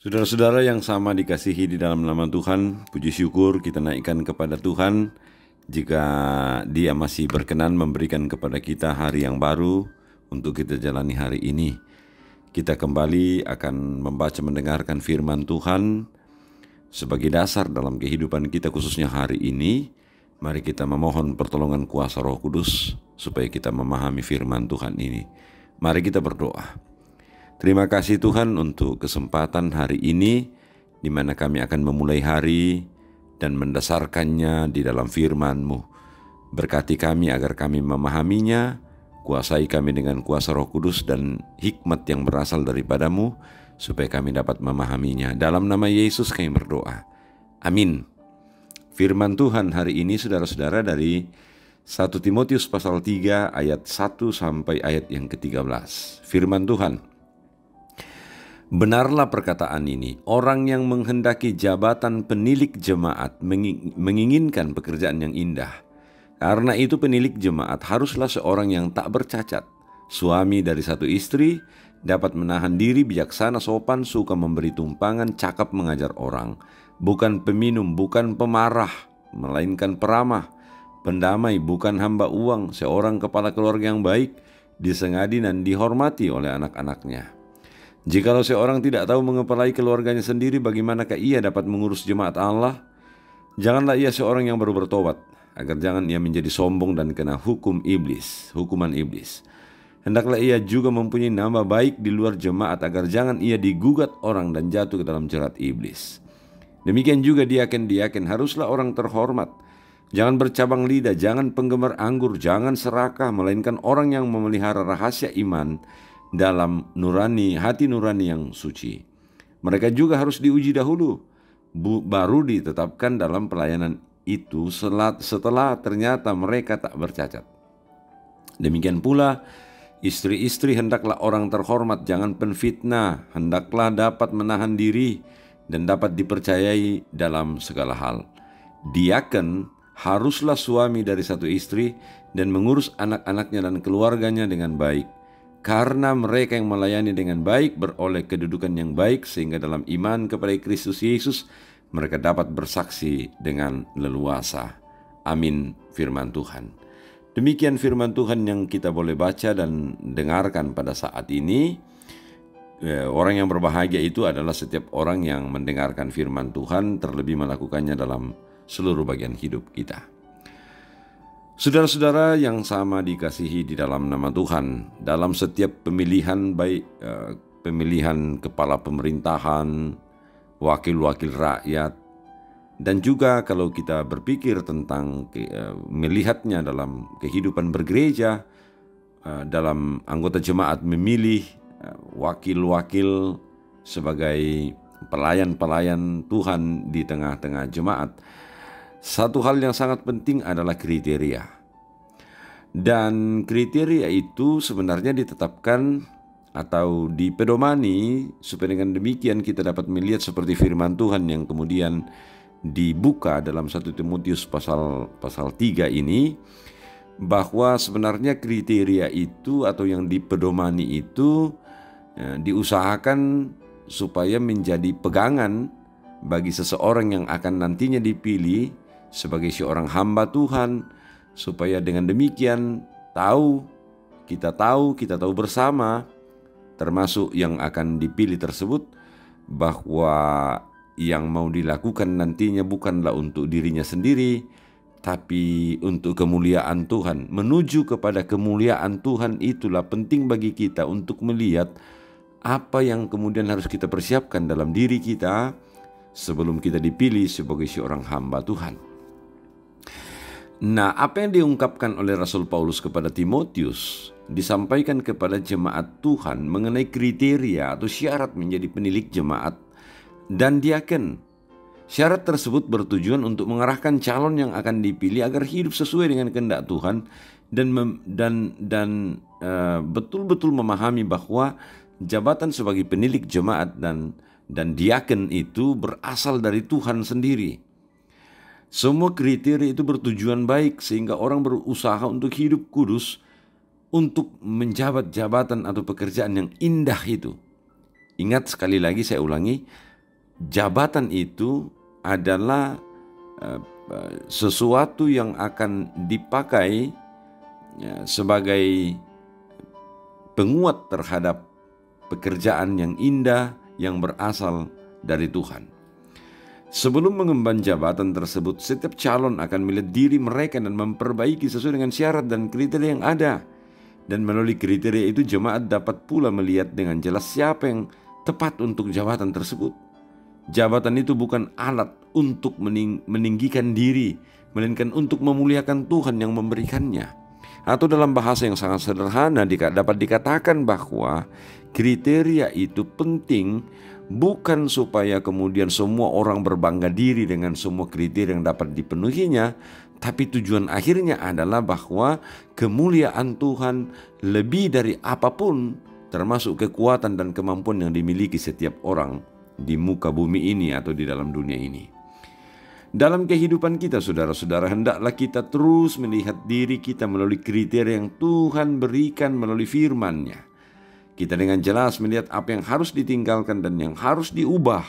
Saudara-saudara yang sama dikasihi di dalam nama Tuhan, puji syukur kita naikkan kepada Tuhan jika Dia masih berkenan memberikan kepada kita hari yang baru untuk kita jalani hari ini. Kita kembali akan membaca mendengarkan firman Tuhan sebagai dasar dalam kehidupan kita khususnya hari ini. Mari kita memohon pertolongan kuasa Roh Kudus supaya kita memahami firman Tuhan ini. Mari kita berdoa. Terima kasih Tuhan untuk kesempatan hari ini di mana kami akan memulai hari dan mendasarkannya di dalam firman-Mu. Berkati kami agar kami memahaminya, kuasai kami dengan kuasa Roh Kudus dan hikmat yang berasal daripadamu supaya kami dapat memahaminya. Dalam nama Yesus kami berdoa. Amin. Firman Tuhan hari ini saudara-saudara dari 1 Timotius pasal 3 ayat 1 sampai ayat yang ke-13. Firman Tuhan. Benarlah perkataan ini, orang yang menghendaki jabatan penilik jemaat menginginkan pekerjaan yang indah. Karena itu penilik jemaat haruslah seorang yang tak bercacat, suami dari satu istri, dapat menahan diri, bijaksana, sopan, suka memberi tumpangan, cakap mengajar orang, bukan peminum, bukan pemarah, melainkan peramah, pendamai, bukan hamba uang, seorang kepala keluarga yang baik, disengadi dan dihormati oleh anak-anaknya. Jikalau seorang tidak tahu mengepalai keluarganya sendiri, bagaimanakah ia dapat mengurus jemaat Allah? Janganlah ia seorang yang baru bertobat, agar jangan ia menjadi sombong dan kena hukuman iblis. Hendaklah ia juga mempunyai nama baik di luar jemaat, agar jangan ia digugat orang dan jatuh ke dalam jerat iblis. Demikian juga diaken-diaken haruslah orang terhormat. Jangan bercabang lidah, jangan penggemar anggur, jangan serakah, melainkan orang yang memelihara rahasia iman dalam hati nurani yang suci. Mereka juga harus diuji dahulu, baru ditetapkan dalam pelayanan itu setelah ternyata mereka tak bercacat. Demikian pula istri-istri hendaklah orang terhormat, jangan penfitnah, hendaklah dapat menahan diri dan dapat dipercayai dalam segala hal. Diaken haruslah suami dari satu istri dan mengurus anak-anaknya dan keluarganya dengan baik. Karena mereka yang melayani dengan baik beroleh kedudukan yang baik, sehingga dalam iman kepada Kristus Yesus mereka dapat bersaksi dengan leluasa. Amin. Firman Tuhan. Demikian firman Tuhan yang kita boleh baca dan dengarkan pada saat ini. Orang yang berbahagia itu adalah setiap orang yang mendengarkan firman Tuhan, terlebih melakukannya dalam seluruh bagian hidup kita. Saudara-saudara yang sama dikasihi di dalam nama Tuhan, dalam setiap pemilihan baik pemilihan kepala pemerintahan, wakil-wakil rakyat, dan juga kalau kita berpikir tentang melihatnya dalam kehidupan bergereja, dalam anggota jemaat memilih wakil-wakil sebagai pelayan-pelayan Tuhan di tengah-tengah jemaat. Satu hal yang sangat penting adalah kriteria. Dan kriteria itu sebenarnya ditetapkan atau dipedomani supaya dengan demikian kita dapat melihat seperti firman Tuhan yang kemudian dibuka dalam 1 Timotius pasal 3 ini, bahwa sebenarnya kriteria itu atau yang dipedomani itu diusahakan supaya menjadi pegangan bagi seseorang yang akan nantinya dipilih sebagai seorang hamba Tuhan, supaya dengan demikian kita tahu bersama, termasuk yang akan dipilih tersebut, bahwa yang mau dilakukan nantinya bukanlah untuk dirinya sendiri, tapi untuk kemuliaan Tuhan. Menuju kepada kemuliaan Tuhan itulah penting bagi kita untuk melihat apa yang kemudian harus kita persiapkan dalam diri kita sebelum kita dipilih sebagai seorang hamba Tuhan. Nah, apa yang diungkapkan oleh Rasul Paulus kepada Timotius disampaikan kepada jemaat Tuhan mengenai kriteria atau syarat menjadi penilik jemaat dan diaken. Syarat tersebut bertujuan untuk mengarahkan calon yang akan dipilih agar hidup sesuai dengan kehendak Tuhan dan betul-betul memahami bahwa jabatan sebagai penilik jemaat dan diaken itu berasal dari Tuhan sendiri. Semua kriteria itu bertujuan baik sehingga orang berusaha untuk hidup kudus untuk menjabat jabatan atau pekerjaan yang indah itu. Ingat, sekali lagi saya ulangi, jabatan itu adalah sesuatu yang akan dipakai sebagai penguat terhadap pekerjaan yang indah yang berasal dari Tuhan. Sebelum mengemban jabatan tersebut, setiap calon akan melihat diri mereka dan memperbaiki sesuai dengan syarat dan kriteria yang ada. Dan melalui kriteria itu jemaat dapat pula melihat dengan jelas siapa yang tepat untuk jabatan tersebut. Jabatan itu bukan alat untuk meninggikan diri, melainkan untuk memuliakan Tuhan yang memberikannya. Atau dalam bahasa yang sangat sederhana dapat dikatakan bahwa kriteria itu penting bukan supaya kemudian semua orang berbangga diri dengan semua kriteria yang dapat dipenuhinya, tapi tujuan akhirnya adalah bahwa kemuliaan Tuhan lebih dari apapun, termasuk kekuatan dan kemampuan yang dimiliki setiap orang di muka bumi ini atau di dalam dunia ini. Dalam kehidupan kita, saudara-saudara, hendaklah kita terus melihat diri kita melalui kriteria yang Tuhan berikan melalui firman-Nya. Kita dengan jelas melihat apa yang harus ditinggalkan dan yang harus diubah.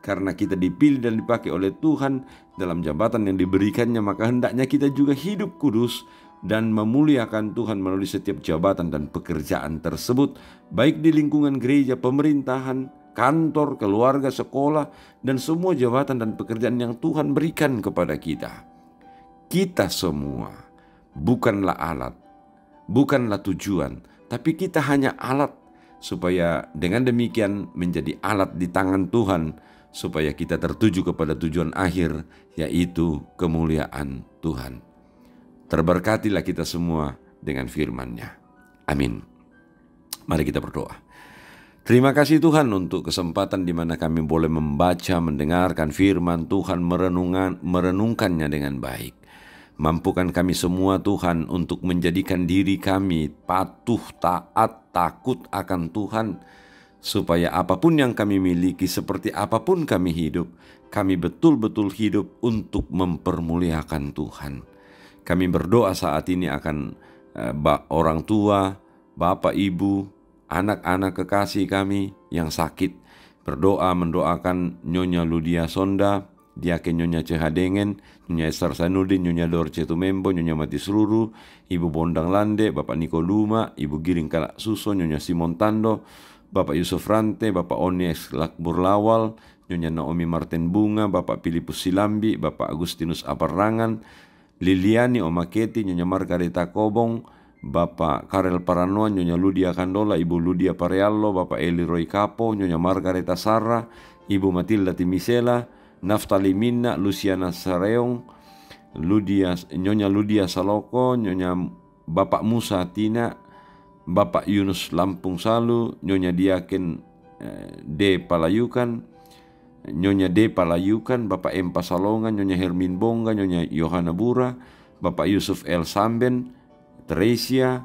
Karena kita dipilih dan dipakai oleh Tuhan dalam jabatan yang diberikannya, maka hendaknya kita juga hidup kudus dan memuliakan Tuhan melalui setiap jabatan dan pekerjaan tersebut, baik di lingkungan gereja, pemerintahan, kantor, keluarga, sekolah, dan semua jabatan dan pekerjaan yang Tuhan berikan kepada kita. Kita semua bukanlah alat, bukanlah tujuan, tapi kita hanya alat, supaya dengan demikian menjadi alat di tangan Tuhan, supaya kita tertuju kepada tujuan akhir, yaitu kemuliaan Tuhan. Terberkatilah kita semua dengan firman-Nya. Amin. Mari kita berdoa. Terima kasih Tuhan untuk kesempatan di mana kami boleh membaca, mendengarkan firman Tuhan, merenungkannya dengan baik. Mampukan kami semua Tuhan untuk menjadikan diri kami patuh, taat, takut akan Tuhan, supaya apapun yang kami miliki, seperti apapun kami hidup, kami betul-betul hidup untuk mempermuliakan Tuhan. Kami berdoa saat ini akan orang tua, bapak, ibu, anak-anak kekasih kami yang sakit. Berdoa mendoakan Nyonya Ludia Sonda, Diaken Nyonya Cehadengen, Nyonya Esther Sanudin, Nyonya Dorce Tumembo, Nyonya Mati Seluru, Ibu Bondang Lande, Bapak Niko Luma, Ibu Giring Kalak Suso, Nyonya Simon Tando, Bapak Yusuf Rante, Bapak Onies Lakbur Lawal, Nyonya Naomi Martin Bunga, Bapak Filipus Silambi, Bapak Agustinus Aparrangan, Liliani Omaketi, Nyonya Margarita Kobong, Bapak Karel Paranoa, Nyonya Ludia Kandola, Ibu Ludia Pareallo, Bapak Eli Roy Kapo, Nyonya Margareta Sarra, Ibu Matilda Timisela, Naftali Minna, Luciana Sareong, Nyonya Ludia Saloko, Nyonya Bapak Musa Tina, Bapak Yunus Lampung Salu, Nyonya Diaken D. Palayukan, Nyonya D. Palayukan, Bapak M. Pasalongan, Nyonya Hermin Bongga, Nyonya Yohana Bura, Bapak Yusuf L. Samben, Teresia,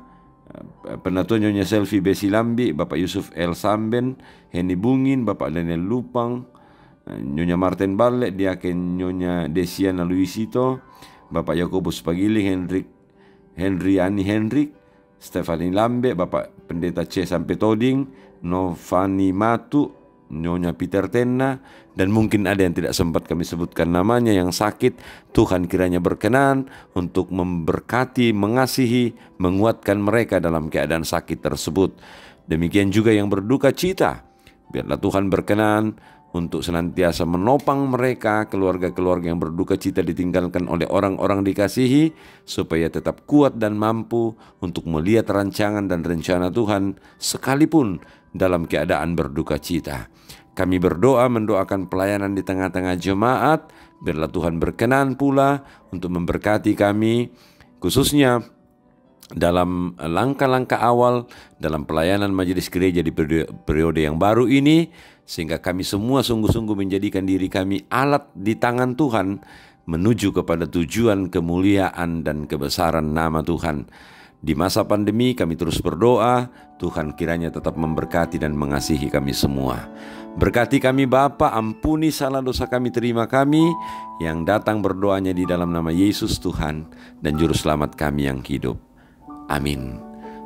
Penatua Nyonya Selvi Besilambi, Bapak Yusuf L. Samben, Heni Bungin, Bapak Daniel Lupang, Nyonya Martin Balle, Diaken Nyonya Desiana Luisito, Bapak Yakobus Pagili, Henryani Henrik, Stefani Lambe, Bapak Pendeta C. Sampai Toding, Novani Matu, Nyonya Peter Tenna, dan mungkin ada yang tidak sempat kami sebutkan namanya yang sakit. Tuhan kiranya berkenan untuk memberkati, mengasihi, menguatkan mereka dalam keadaan sakit tersebut. Demikian juga yang berduka cita, biarlah Tuhan berkenan untuk senantiasa menopang mereka, keluarga-keluarga yang berduka cita ditinggalkan oleh orang-orang dikasihi, supaya tetap kuat dan mampu untuk melihat rancangan dan rencana Tuhan sekalipun dalam keadaan berduka cita. Kami berdoa mendoakan pelayanan di tengah-tengah jemaat, biarlah Tuhan berkenan pula untuk memberkati kami, khususnya dalam langkah-langkah awal dalam pelayanan majelis gereja di periode yang baru ini, sehingga kami semua sungguh-sungguh menjadikan diri kami alat di tangan Tuhan menuju kepada tujuan kemuliaan dan kebesaran nama Tuhan. Di masa pandemi kami terus berdoa, Tuhan kiranya tetap memberkati dan mengasihi kami semua. Berkati kami Bapa, ampuni salah dosa kami, terima kami yang datang berdoanya di dalam nama Yesus Tuhan dan Juru Selamat kami yang hidup. Amin.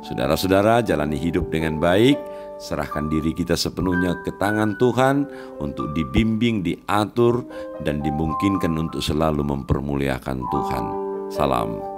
Saudara-saudara, jalani hidup dengan baik, Serahkan diri kita sepenuhnya ke tangan Tuhan untuk dibimbing, diatur, dan dimungkinkan untuk selalu mempermuliakan Tuhan. Salam.